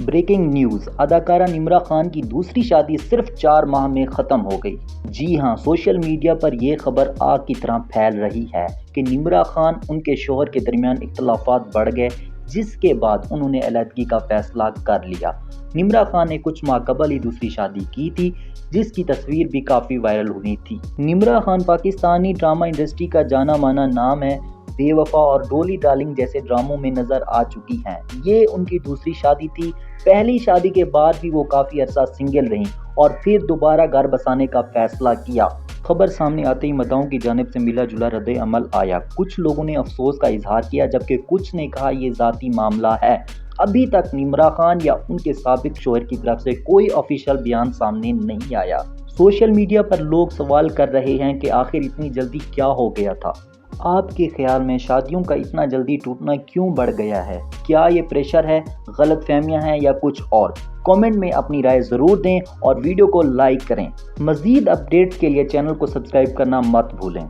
Breaking news, اداکارہ نمرا خان کی دوسری شادی صرف 4 ماہ میں ختم ہو گئی۔ جی ہاں، سوشل میڈیا پر یہ خبر آگ کی طرح پھیل رہی ہے کہ نمرا خان ان کے شوہر کے درمیان اختلافات بڑھ گئے، جس کے بعد انہوں نے علیحدگی کا فیصلہ کر لیا۔ نمرا خان نے کچھ ماہ قبل ہی دوسری شادی کی تھی، جس کی تصویر بھی کافی وائرل ہوئی تھی۔ نمرا خان پاکستانی ڈرامہ انڈسٹری کا جانا مانا نام ہے۔ بے وفا اور ڈولی ڈارلنگ جیسے ڈراموں میں نظر آ چکی ہیں۔ یہ ان کی دوسری شادی تھی۔ پہلی شادی کے بعد بھی وہ کافی عرصہ سنگل رہیں اور پھر دوبارہ گھر بسانے کا فیصلہ کیا۔ خبر سامنے آتے ہی مداحوں کی جانب سے ملا جلا رد عمل آیا۔ کچھ لوگوں نے افسوس کا اظہار کیا، جبکہ کچھ نے کہا یہ ذاتی معاملہ ہے۔ ابھی تک نمرا خان یا ان کے سابق شوہر کی طرف سے کوئی آفیشیل بیان سامنے نہیں آیا۔ سوشل میڈیا پر لوگ سوال کر رہے ہیں کہ آخر اتنی جلدی کیا ہو گیا تھا؟ آپ کے خیال میں شادیوں کا اتنا جلدی ٹوٹنا کیوں بڑھ گیا ہے؟ کیا یہ پریشر ہے، غلط فہمیاں ہیں یا کچھ اور؟ کامنٹ میں اپنی رائے ضرور دیں اور ویڈیو کو لائک کریں۔ مزید اپڈیٹس کے لیے چینل کو سبسکرائب کرنا مت بھولیں۔